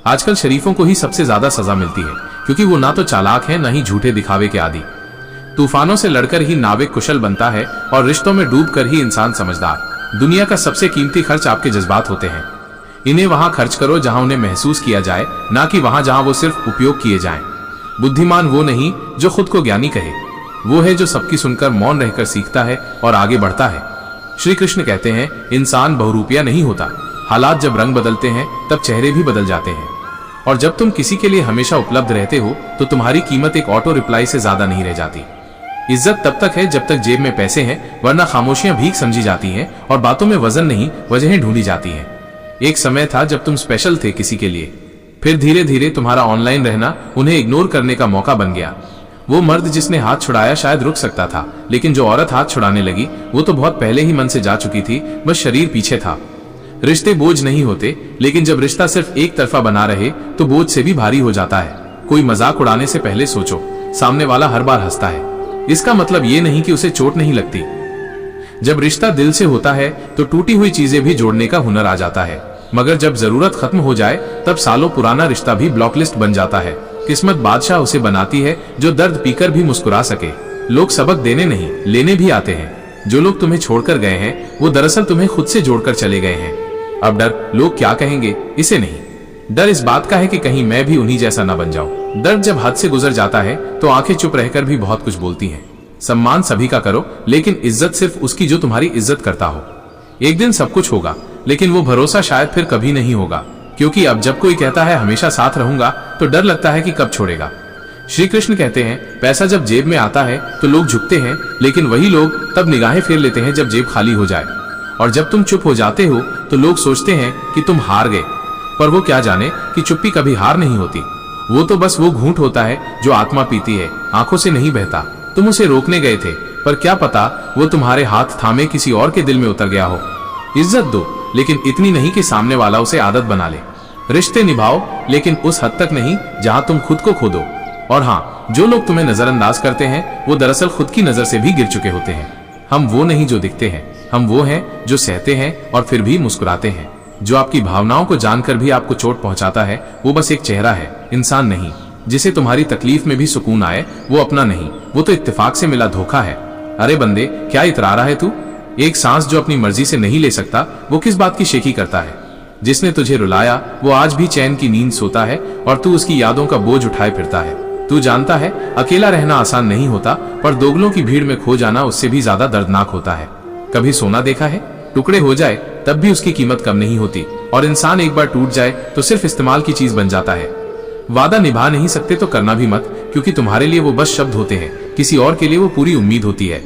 आजकल शरीफों को ही सबसे ज्यादा सजा मिलती है, क्योंकि वो ना तो चालाक है, ना ही झूठे दिखावे के आदी। तूफानों से लड़कर ही नाविक कुशल बनता है, और रिश्तों में डूबकर ही इंसान समझदार। दुनिया का सबसे कीमती खर्च आपके जज्बात होते हैं। इन्हें वहां खर्च करो जहां उन्हें महसूस किया जाए, ना कि वहां जहां वो सिर्फ उपयोग किए जाएं। बुद्धिमान वो नहीं जो खुद को ज्ञानी कहे, वो है जो सबकी सुनकर मौन रहकर सीखता है और आगे बढ़ता है। श्री कृष्ण कहते हैं, इंसान बहुरूपिया नहीं होता। हालात जब रंग बदलते हैं तब चेहरे भी बदल जाते हैं। और जब तुम किसी के लिए हमेशा उपलब्ध रहते हो तो तुम्हारी कीमत एक ऑटो रिप्लाई से ज्यादा नहीं रह जाती। इज्जत तब तक है जब तक जेब में पैसे हैं, वरना खामोशियां भीख समझी जाती हैं और बातों में वजन नहीं वजहें ढूंढी जाती हैं। एक समय था जब तुम स्पेशल थे किसी के लिए, फिर धीरे धीरे तुम्हारा ऑनलाइन रहना उन्हें इग्नोर करने का मौका बन गया। वो मर्द जिसने हाथ छुड़ाया शायद रुक सकता था, लेकिन जो औरत हाथ छुड़ाने लगी वो तो बहुत पहले ही मन से जा चुकी थी, बस शरीर पीछे था। रिश्ते बोझ नहीं होते, लेकिन जब रिश्ता सिर्फ एक तरफा बना रहे तो बोझ से भी भारी हो जाता है। कोई मजाक उड़ाने से पहले सोचो, सामने वाला हर बार हंसता है, इसका मतलब ये नहीं कि उसे चोट नहीं लगती। जब रिश्ता दिल से होता है तो टूटी हुई चीजें भी जोड़ने का हुनर आ जाता है, मगर जब जरूरत खत्म हो जाए तब सालों पुराना रिश्ता भी ब्लॉकलिस्ट बन जाता है। किस्मत बादशाह उसे बनाती है जो दर्द पीकर भी मुस्कुरा सके। लोग सबक देने नहीं लेने भी आते हैं। जो लोग तुम्हें छोड़कर गए हैं वो दरअसल तुम्हें खुद से जोड़कर चले गए हैं। अब डर लोग क्या कहेंगे इसे नहीं, डर इस बात का है कि कहीं मैं भी उन्हीं जैसा न बन जाऊं। दर्द जब हद से गुजर जाता है तो आंखें चुप रहकर भी बहुत कुछ बोलती हैं। सम्मान सभी का करो, लेकिन इज्जत सिर्फ उसकी जो तुम्हारी इज्जत करता हो। एक दिन सब कुछ होगा, लेकिन वो भरोसा शायद फिर कभी नहीं होगा, क्योंकि अब जब कोई कहता है हमेशा साथ रहूंगा तो डर लगता है कि कब छोड़ेगा। श्री कृष्ण कहते हैं, पैसा जब जेब में आता है तो लोग झुकते हैं, लेकिन वही लोग तब निगाहें फेर लेते हैं जब जेब खाली हो जाए। और जब तुम चुप हो जाते हो तो लोग सोचते हैं कि तुम हार गए, पर वो क्या जाने कि चुप्पी कभी हार नहीं होती। वो तो बस वो घूंट होता है जो आत्मा पीती है, आंखों से नहीं बहता। तुम उसे रोकने गए थे, पर क्या पता वो तुम्हारे हाथ थामे किसी और के दिल में उतर गया हो। इज्जत दो, लेकिन इतनी नहीं कि सामने वाला उसे आदत बना ले। रिश्ते निभाओ, लेकिन उस हद तक नहीं जहां तुम खुद को खो दो। और हाँ, जो लोग तुम्हें नजरअंदाज करते हैं वो दरअसल खुद की नजर से भी गिर चुके होते हैं। हम वो नहीं जो दिखते हैं, हम वो हैं जो सहते हैं और फिर भी मुस्कुराते हैं। जो आपकी भावनाओं को जानकर भी आपको चोट पहुंचाता है वो बस एक चेहरा है, इंसान नहीं। जिसे तुम्हारी तकलीफ में भी सुकून आए वो अपना नहीं, वो तो इत्तेफाक से मिला धोखा है। अरे बंदे, क्या इतरा रहा है तू? एक सांस जो अपनी मर्जी से नहीं ले सकता वो किस बात की शेखी करता है? जिसने तुझे रुलाया वो आज भी चैन की नींद सोता है और तू उसकी यादों का बोझ उठाए फिरता है। तू जानता है अकेला रहना आसान नहीं होता, पर दोगलों की भीड़ में खो जाना उससे भी ज्यादा दर्दनाक होता है। कभी सोना देखा है? टुकड़े हो जाए तब भी उसकी कीमत कम नहीं होती, और इंसान एक बार टूट जाए तो सिर्फ इस्तेमाल की चीज बन जाता है। वादा निभा नहीं सकते तो करना भी मत, क्योंकि तुम्हारे लिए वो बस शब्द होते हैं, किसी और के लिए वो पूरी उम्मीद होती है।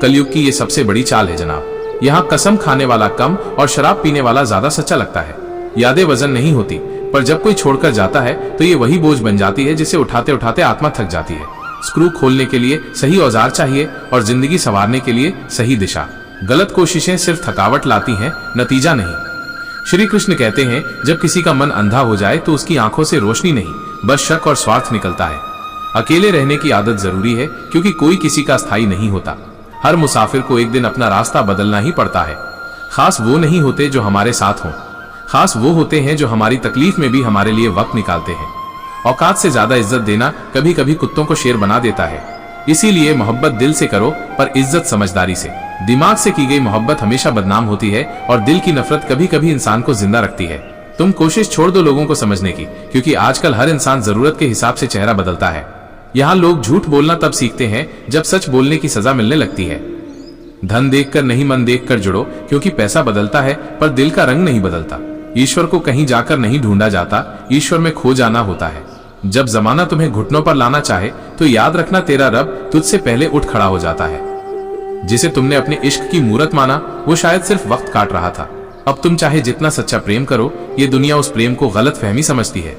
कलयुग की ये सबसे बड़ी चाल है जनाब। यहाँ कसम खाने वाला कम और शराब पीने वाला ज्यादा सच्चा लगता है। यादें वजन नहीं होती, पर जब कोई छोड़कर जाता है तो ये वही बोझ बन जाती है जिसे उठाते उठाते आत्मा थक जाती है। स्क्रू खोलने के लिए सही औजार चाहिए और जिंदगी संवारने के लिए सही दिशा। गलत कोशिशें सिर्फ थकावट लाती हैं, नतीजा नहीं। श्री कृष्ण कहते हैं, जब किसी का मन अंधा हो जाए तो उसकी आंखों से रोशनी नहीं, बस शक और स्वार्थ निकलता है। अकेले रहने की आदत जरूरी है, क्योंकि कोई किसी का स्थायी नहीं होता। हर मुसाफिर को एक दिन अपना रास्ता बदलना ही पड़ता है। खास वो नहीं होते जो हमारे साथ हों, खास वो होते हैं जो हमारी तकलीफ में भी हमारे लिए वक्त निकालते हैं। औकात से ज्यादा इज्जत देना कभी कभी कुत्तों को शेर बना देता है। इसीलिए मोहब्बत दिल से करो, पर इज्जत समझदारी से। दिमाग से की गई मोहब्बत हमेशा बदनाम होती है, और दिल की नफरत कभी कभी इंसान को जिंदा रखती है। तुम कोशिश छोड़ दो लोगों को समझने की, क्योंकि आजकल हर इंसान जरूरत के हिसाब से चेहरा बदलता है। यहाँ लोग झूठ बोलना तब सीखते हैं जब सच बोलने की सजा मिलने लगती है। धन देखकर नहीं, मन देखकर जुड़ो, क्योंकि पैसा बदलता है पर दिल का रंग नहीं बदलता। ईश्वर को कहीं जाकर नहीं ढूंढा जाता, ईश्वर में खो जाना होता है। जब जमाना तुम्हें घुटनों पर लाना चाहे तो याद रखना, तेरा रब तुझसे पहले उठ खड़ा हो जाता है। जिसे तुमने अपने इश्क की मूरत माना वो शायद सिर्फ वक्त काट रहा था। अब तुम चाहे जितना सच्चा प्रेम करो, ये दुनिया उस प्रेम को गलत फहमी समझती है।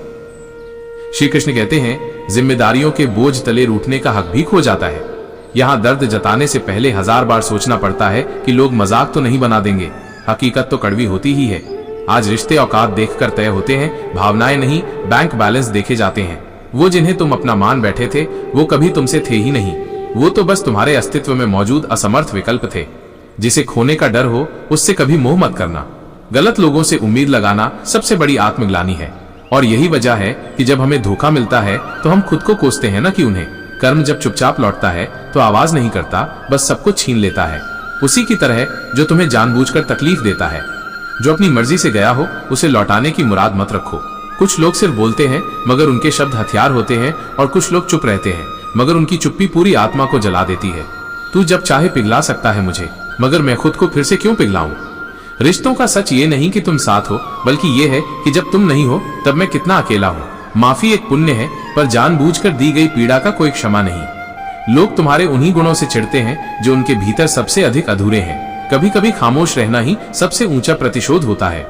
श्री कृष्ण कहते हैं, जिम्मेदारियों के बोझ तले रूठने का हक भी खो जाता है। यहाँ दर्द जताने से पहले 1000 बार सोचना पड़ता है कि लोग मजाक तो नहीं बना देंगे। हकीकत तो कड़वी होती ही है। आज रिश्ते औकात देखकर तय होते हैं, भावनाएं नहीं, बैंक बैलेंस देखे जाते हैं। वो जिन्हें तुम अपना मान बैठे थे वो कभी तुमसे थे ही नहीं, वो तो बस तुम्हारे अस्तित्व में मौजूद असमर्थ विकल्प थे। जिसे खोने का डर हो उससे कभी मोह मत करना। गलत लोगों से उम्मीद लगाना सबसे बड़ी आत्मग्लानि है, और यही वजह है कि जब हमें धोखा मिलता है तो हम खुद को कोसते हैं, ना कि उन्हें। कर्म जब चुपचाप लौटता है तो आवाज नहीं करता, बस सब कुछ छीन लेता है। उसी की तरह जो तुम्हें जानबूझकर तकलीफ देता है। जो अपनी मर्जी से गया हो उसे लौटाने की मुराद मत रखो। कुछ लोग सिर्फ बोलते हैं मगर उनके शब्द हथियार होते हैं, और कुछ लोग चुप रहते हैं मगर उनकी चुप्पी पूरी आत्मा को जला देती है। तू जब चाहे पिघला सकता है मुझे, मगर मैं खुद को फिर से क्यों पिघलाऊं? रिश्तों का सच ये नहीं कि तुम साथ हो, बल्कि ये है कि जब तुम नहीं हो तब मैं कितना अकेला हूं। माफी एक पुण्य है, पर जानबूझकर दी गई पीड़ा का कोई क्षमा नहीं। लोग तुम्हारे उन्हीं गुणों से चिढ़ते हैं जो उनके भीतर सबसे अधिक अधूरे हैं। कभी कभी खामोश रहना ही सबसे ऊंचा प्रतिशोध होता है।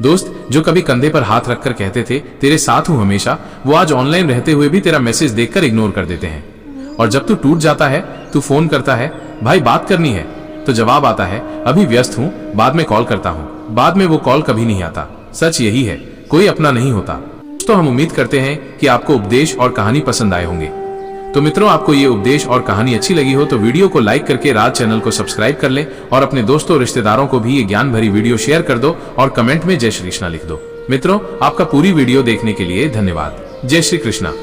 दोस्त जो कभी कंधे पर हाथ रखकर कहते थे तेरे साथ हूं हमेशा, वो आज ऑनलाइन रहते हुए भी तेरा मैसेज देखकर इग्नोर कर देते हैं। और जब तू टूट जाता है, तू फोन करता है, भाई बात करनी है, तो जवाब आता है, अभी व्यस्त हूं, बाद में कॉल करता हूं। बाद में वो कॉल कभी नहीं आता। सच यही है, कोई अपना नहीं होता। तो हम उम्मीद करते हैं कि आपको उपदेश और कहानी पसंद आए होंगे। तो मित्रों, आपको ये उपदेश और कहानी अच्छी लगी हो तो वीडियो को लाइक करके राज चैनल को सब्सक्राइब कर लें, और अपने दोस्तों रिश्तेदारों को भी ये ज्ञान भरी वीडियो शेयर कर दो, और कमेंट में जय श्री कृष्णा लिख दो। मित्रों, आपका पूरी वीडियो देखने के लिए धन्यवाद। जय श्री कृष्णा।